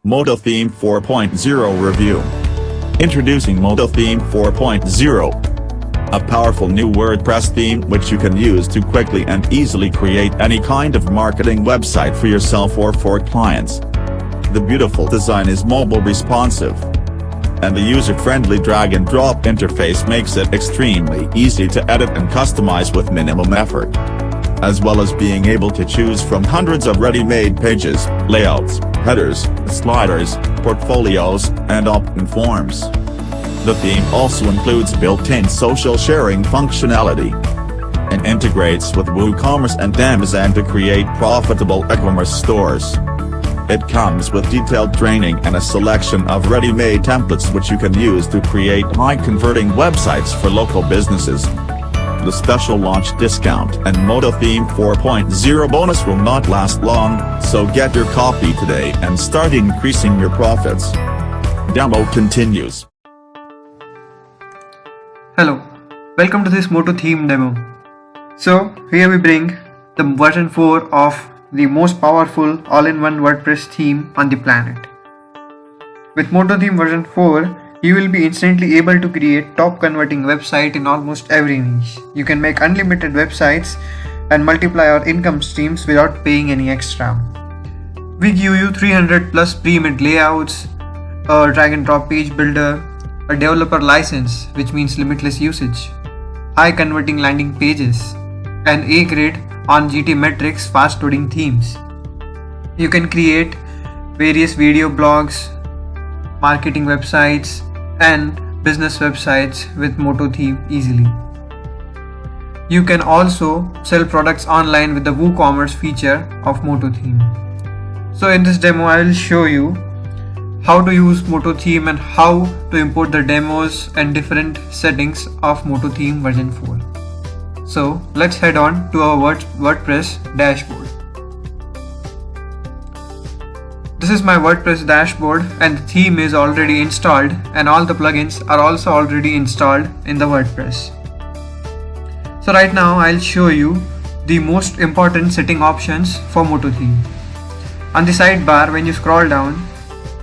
MotoTheme 4.0 Review. Introducing MotoTheme 4.0. A powerful new WordPress theme which you can use to quickly and easily create any kind of marketing website for yourself or for clients. The beautiful design is mobile responsive, and the user-friendly drag-and-drop interface makes it extremely easy to edit and customize with minimum effort, as well as being able to choose from hundreds of ready-made pages, layouts, headers, sliders, portfolios, and opt-in forms. The theme also includes built-in social sharing functionality and integrates with WooCommerce and Amazon to create profitable e-commerce stores. It comes with detailed training and a selection of ready-made templates which you can use to create high-converting websites for local businesses. The special launch discount and MotoTheme 4.0 bonus will not last long, so get your copy today and start increasing your profits. Demo continues. Hello, welcome to this MotoTheme demo. So here we bring the version 4 of the most powerful all-in-one WordPress theme on the planet. With MotoTheme version 4, you will be instantly able to create top converting website in almost every niche. You can make unlimited websites and multiply your income streams without paying any extra. We give you 300 plus pre-made layouts, a drag and drop page builder, a developer license which means limitless usage, high converting landing pages, and A grade on GTmetrix fast loading themes. You can create various video blogs, marketing websites, and business websites with MotoTheme easily. You can also sell products online with the WooCommerce feature of MotoTheme. So in this demo I will show you how to use MotoTheme and how to import the demos and different settings of MotoTheme version 4. So let's head on to our WordPress dashboard. This is my WordPress dashboard and the theme is already installed and all the plugins are also already installed in the WordPress. So right now I'll show you the most important setting options for MotoTheme. On the sidebar, when you scroll down,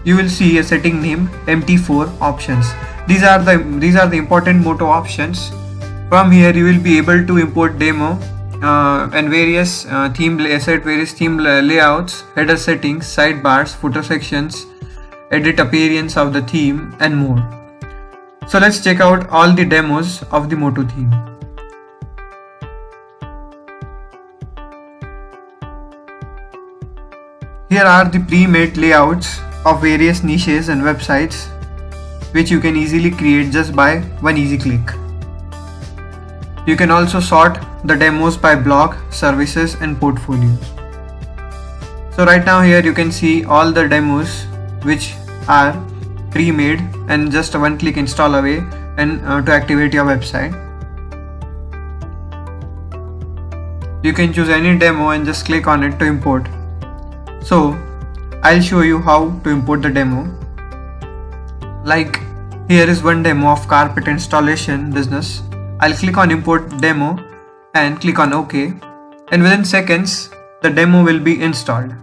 you will see a setting name MT4 options. These are the important Moto options. From here you will be able to import demo and various theme layouts, header settings, sidebars, footer sections, edit appearance of the theme, and more. So let's check out all the demos of the MotoTheme. Here are the pre-made layouts of various niches and websites which you can easily create just by one easy click. You can also sort the demos by blog, services, and portfolios. So right now here you can see all the demos which are pre-made and just a one click install away and to activate your website. You can choose any demo and just click on it to import. So I'll show you how to import the demo. Like here is one demo of carpet installation business. I'll click on import demo and click on OK, and within seconds the demo will be installed.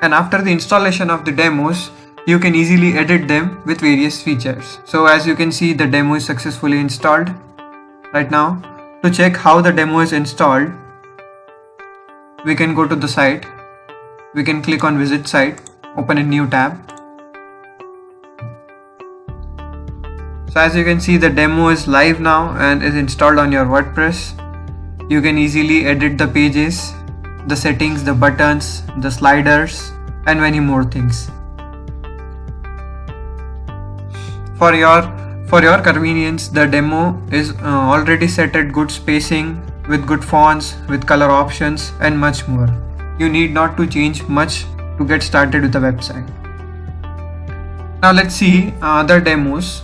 And after the installation of the demos, you can easily edit them with various features. So as you can see, the demo is successfully installed. Right now, to check how the demo is installed, we can go to the site. We can click on visit site, open a new tab. So as you can see, the demo is live now and is installed on your WordPress. You can easily edit the pages, the settings, the buttons, the sliders, and many more things. For your convenience, the demo is already set at good spacing, with good fonts, with color options, and much more. You need not to change much to get started with the website. Now let's see other demos.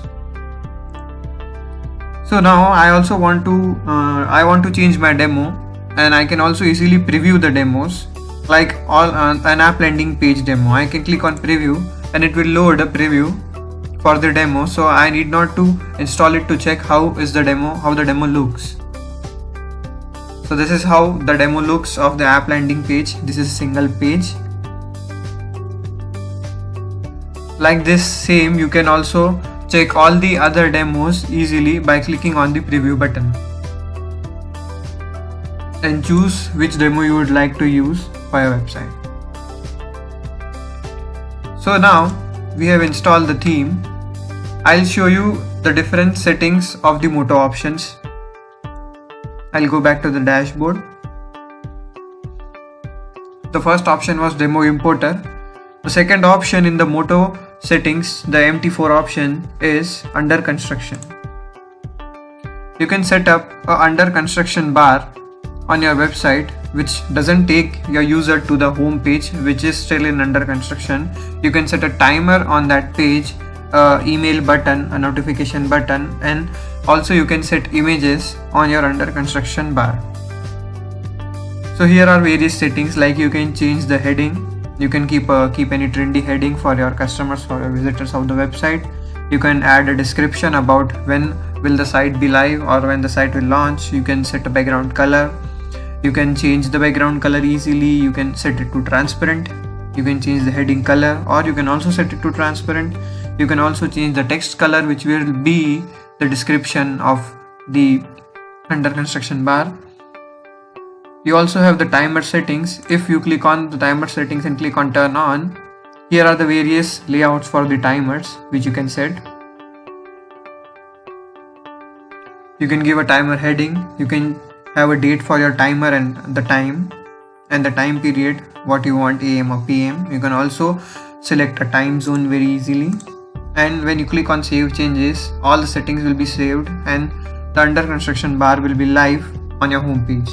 So now I also want to change my demo, and I can also easily preview the demos like an app landing page demo. I can click on preview and it will load a preview for the demo, so I need not to install it to check how the demo looks. So this is how the demo looks of the app landing page. This is a single page. Like this same, you can also check all the other demos easily by clicking on the preview button and choose which demo you would like to use for your website. So now we have installed the theme. I'll show you the different settings of the Moto options. I'll go back to the dashboard. The first option was demo importer. The second option in the Moto settings, the MT4 option, is under construction. You can set up a under construction bar on your website which doesn't take your user to the home page, which is still in under construction. You can set a timer on that page, email button, a notification button, and also you can set images on your under construction bar. So here are various settings, like you can change the heading. You can keep any trendy heading for your customers, for your visitors of the website. You can add a description about when will the site be live or when the site will launch. You can set a background color. You can change the background color easily. You can set it to transparent. You can change the heading color, or you can also set it to transparent. You can also change the text color, which will be the description of the under construction bar. You also have the timer settings. If you click on the timer settings and click on turn on, here are the various layouts for the timers which you can set. You can give a timer heading. You can have a date for your timer and the time period, what you want, AM or PM. You can also select a time zone very easily. And when you click on save changes, all the settings will be saved and the under construction bar will be live on your home page.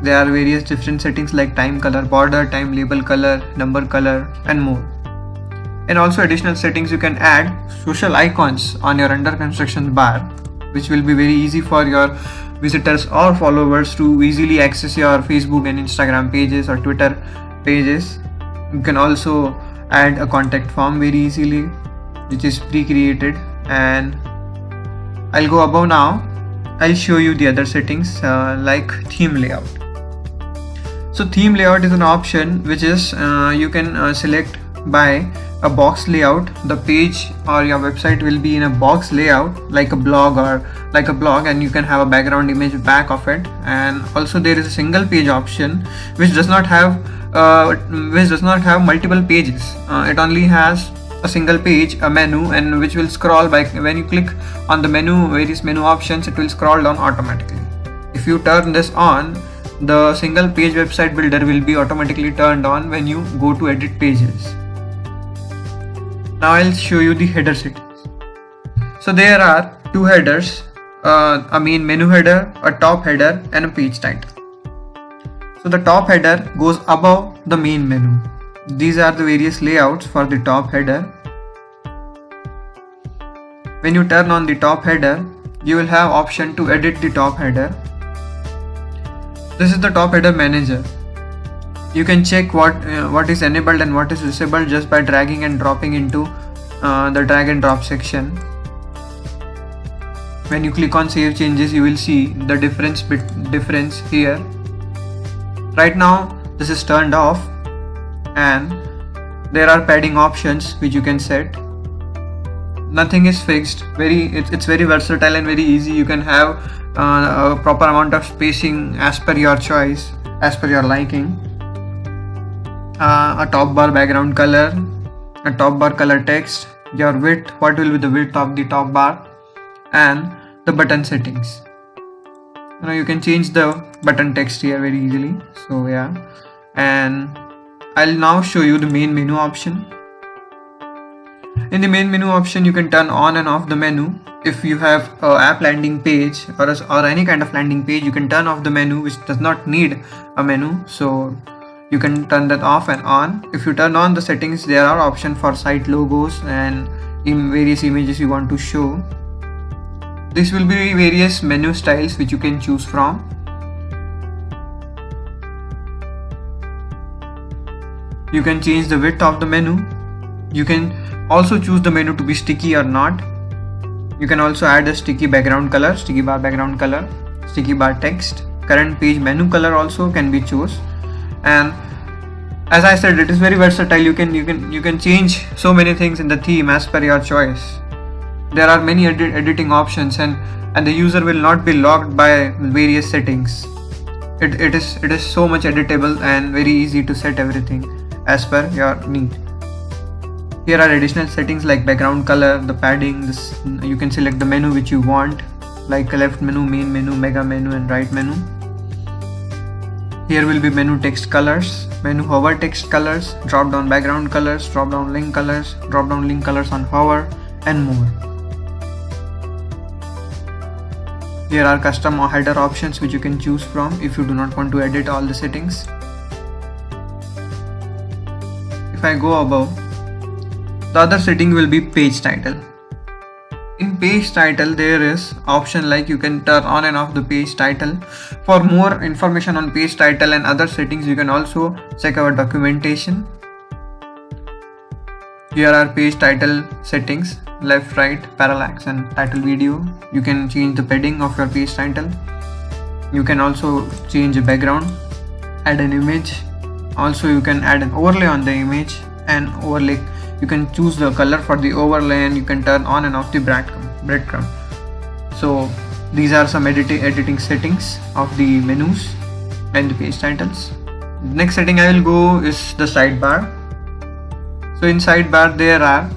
There are various different settings like time color border, time label color, number color, and more. And also additional settings, you can add social icons on your under construction bar, which will be very easy for your visitors or followers to easily access your Facebook and Instagram pages or Twitter pages. You can also add a contact form very easily, which is pre-created. And I'll go above now. I'll show you the other settings like theme layout. So theme layout is an option which is you can select by a box layout. The page or your website will be in a box layout like a blog, and you can have a background image back of it. And also there is a single page option which does not have multiple pages. It only has a single page, a menu, and which will scroll by when you click on the menu, various menu options, it will scroll down automatically. If you turn this on, the single page website builder will be automatically turned on when you go to edit pages. Now I'll show you the header settings. So there are two headers, a main menu header, a top header, and a page title. So the top header goes above the main menu. These are the various layouts for the top header. When you turn on the top header, you will have option to edit the top header. This is the top header manager. You can check what is enabled and what is disabled just by dragging and dropping into the drag and drop section. When you click on save changes, you will see the difference here. Right now this is turned off, and there are padding options which you can set. Nothing is fixed. It's very versatile and very easy. You can have a proper amount of spacing as per your choice, as per your liking. A top bar background color, a top bar color text, your width, what will be the width of the top bar, and the button settings. Now you can change the button text here very easily. So yeah, and I'll now show you the main menu option. In the main menu option, you can turn on and off the menu. If you have an app landing page or any kind of landing page, you can turn off the menu which does not need a menu. So you can turn that off and on. If you turn on the settings, there are options for site logos and in various images you want to show. This will be various menu styles which you can choose from. You can change the width of the menu. You can also choose the menu to be sticky or not. You can also add a sticky background color, sticky bar background color. sticky bar text, current page menu color also can be choose. And as I said, it is very versatile. You can change so many things in the theme as per your choice. There are many editing options, and the user will not be locked by various settings. It is so much editable and very easy to set everything as per your need. Here are additional settings like background color, the padding. You can select the menu which you want, like left menu, main menu, mega menu, and right menu. Here will be menu text colors, menu hover text colors, drop down background colors, drop down link colors on hover, and more. Here are custom or header options which you can choose from if you do not want to edit all the settings. If I go above, the other setting will be page title. In page title, there is option like you can turn on and off the page title. For more information on page title and other settings, you can also check our documentation. Here are page title settings: left, right, parallax, and title video. You can change the padding of your page title. You can also change the background, add an image. Also, you can add an overlay on the image, and overlay. You can choose the color for the overlay, and you can turn on and off the breadcrumb. So these are some editing settings of the menus and the page titles. Next setting I will go is the sidebar. So in sidebar there are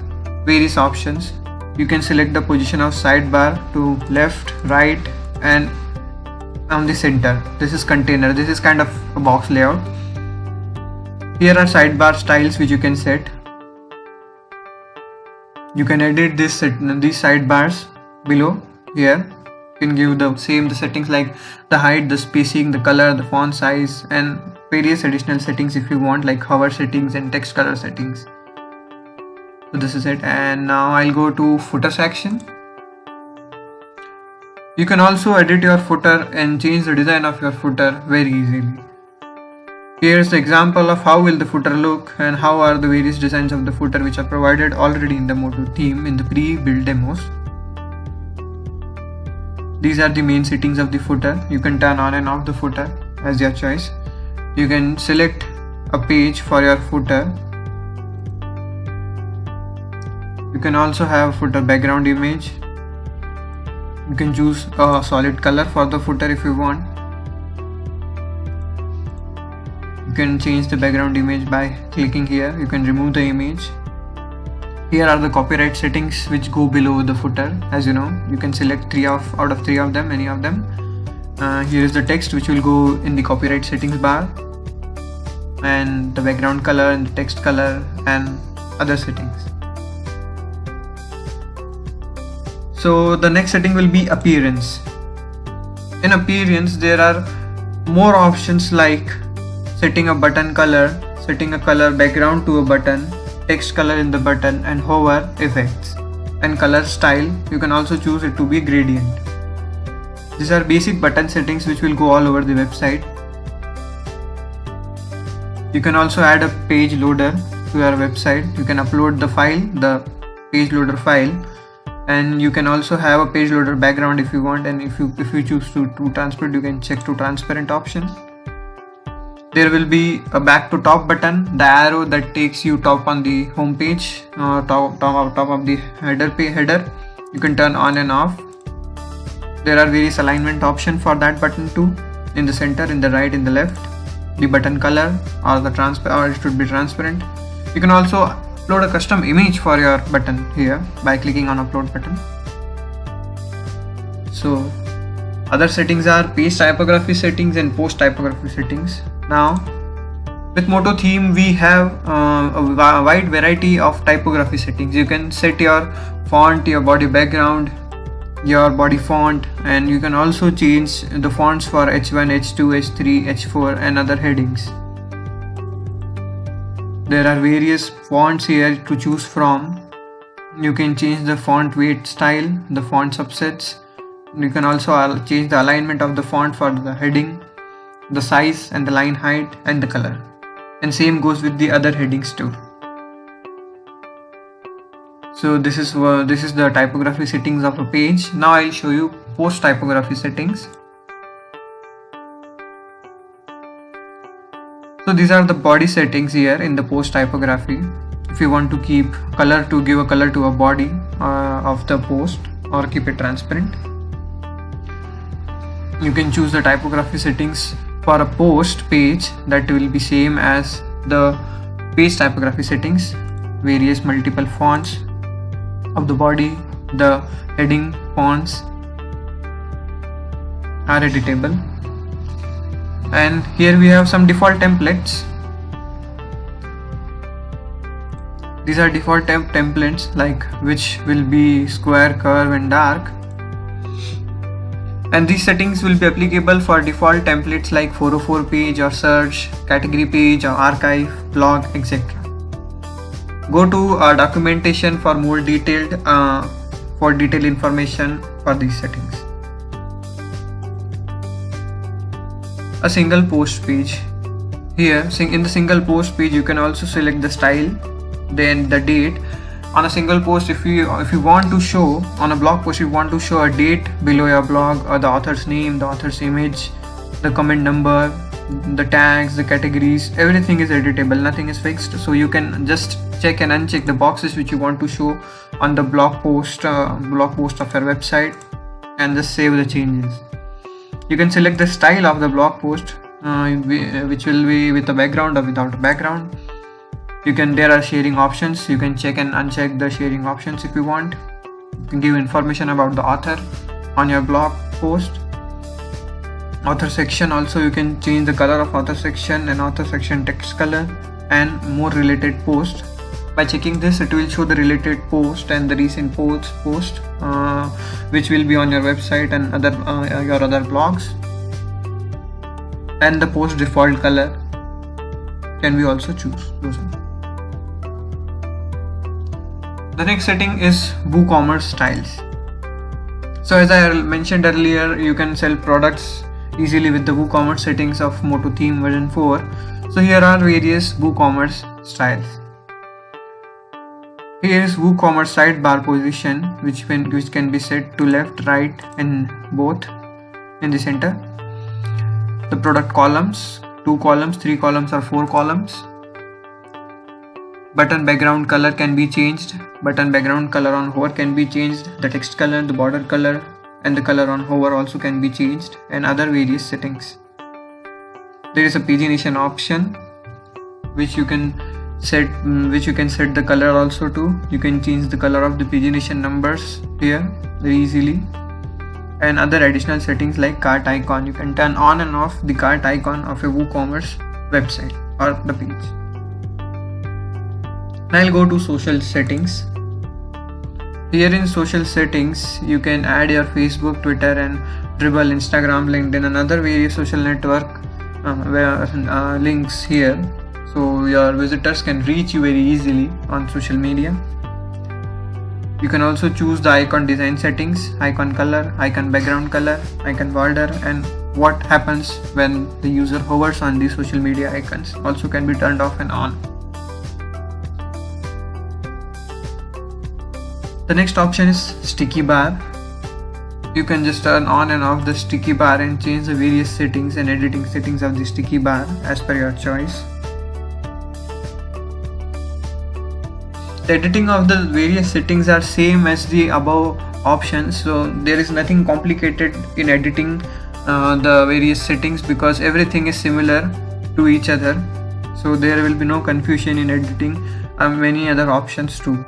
various options. You can select the position of sidebar to left, right, and on the center. This is container. This is kind of a box layout. Here are sidebar styles which you can set. You can edit these sidebars below. Here you can give the settings like the height, the spacing, the color, the font size, and various additional settings if you want, like hover settings and text color settings. So this is it, and now I'll go to footer section. You can also edit your footer and change the design of your footer very easily. Here's the example of how will the footer look and how are the various designs of the footer which are provided already in the Moto theme in the pre-built demos. These are the main settings of the footer. You can turn on and off the footer as your choice. You can select a page for your footer. You can also have footer background image. You can choose a solid color for the footer if you want. You can change the background image by clicking here. You can remove the image. Here are the copyright settings which go below the footer. As you know, you can select out of 3 of them, any of them. Here is the text which will go in the copyright settings bar, and the background color and the text color and other settings. So the next setting will be appearance. In appearance there are more options like setting a button color, setting a color background to a button, text color in the button, and hover effects. And color style, you can also choose it to be gradient. These are basic button settings which will go all over the website. You can also add a page loader to your website. You can upload the file, the page loader file, and you can also have a page loader background if you want, and if you choose to transparent, you can check to transparent option. There will be a back to top button, the arrow that takes you top on the home page, top of the header. You can turn on and off. There are various alignment options for that button too, in the center, in the right, in the left, the button color, or it should be transparent. You can also upload a custom image for your button here by clicking on upload button. So other settings are page typography settings and post typography settings. Now with Moto theme we have a wide variety of typography settings. You can set your font, your body background, your body font, and you can also change the fonts for H1, H2, H3, H4 and other headings. There are various fonts here to choose from. You can change the font weight style, the font subsets. You can also change the alignment of the font for the heading, the size and the line height and the color. And same goes with the other headings too. So this is the typography settings of a page. Now I'll show you post typography settings. So these are the body settings here in the post typography. If you want to keep color, to give a color to a body of the post, or keep it transparent, you can choose the typography settings for a post page that will be same as the page typography settings. Various multiple fonts of the body, the heading fonts are editable. And here we have some default templates. These are default templates, like which will be square, curve and dark. And these settings will be applicable for default templates like 404 page or search, category page or archive, blog, etc. Go to documentation for more detailed information for these settings. A single post page. Here in the single post page you can also select the style, then the date. On a single post, if you want to show on a blog post, you want to show a date below your blog, or the author's name, the author's image, the comment number, the tags, the categories, everything is editable, nothing is fixed. So you can just check and uncheck the boxes which you want to show on the blog post of your website, and just save the changes. You can select the style of the blog post, which will be with a background or without a background. There are sharing options. You can check and uncheck the sharing options if you want. You can give information about the author on your blog post. Author section also, you can change the color of author section and author section text color, and more related post. By checking this, it will show the related post and the recent post which will be on your website and your other blogs. And the post default color can be also chosen. The next setting is WooCommerce styles. So as I mentioned earlier, you can sell products easily with the WooCommerce settings of Moto Theme version 4. So here are various WooCommerce styles. Here is WooCommerce sidebar position, which can be set to left, right and both in the center. The product columns, 2 columns, 3 columns or 4 columns. Button background color can be changed. Button background color on hover can be changed. The text color, the border color and the color on hover also can be changed, and other various settings. There is a pagination option which you can set the color also to. You can change the color of the pagination numbers here very easily, and other additional settings like cart icon. You can turn on and off the cart icon of a WooCommerce website or the page. Now I'll go to social settings. Here in social settings, you can add your Facebook, Twitter and Dribbble, Instagram, LinkedIn and other various social network links here, so your visitors can reach you very easily on social media. You can also choose the icon design settings, icon color, icon background color, icon border, and what happens when the user hovers on these social media icons also can be turned off and on. The next option is sticky bar. You can just turn on and off the sticky bar and change the various settings and editing settings of the sticky bar as per your choice. The editing of the various settings are same as the above options, so there is nothing complicated in editing the various settings because everything is similar to each other, so there will be no confusion in editing many other options too.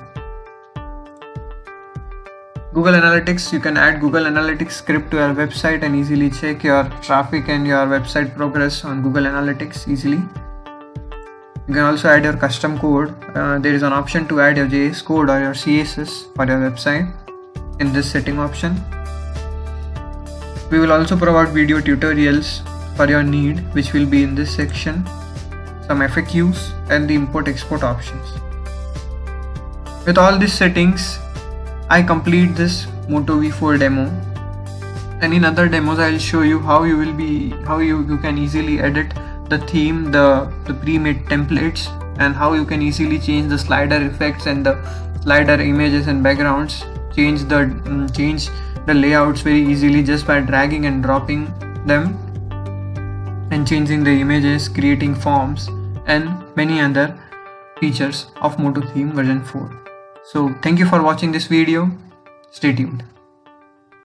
Google Analytics, you can add Google Analytics script to your website and easily check your traffic and your website progress on Google Analytics easily. You can also add your custom code. There is an option to add your JS code or your CSS for your website in this setting option. We will also provide video tutorials for your need, which will be in this section, some FAQs and the import-export options. With all these settings, I complete this Moto V4 demo, and in other demos I will show you how you can easily edit the theme, the pre-made templates, and how you can easily change the slider effects and the slider images and backgrounds, change the layouts very easily just by dragging and dropping them, and changing the images, creating forms. and many other features of Moto Theme version 4. So thank you for watching this video. Stay tuned.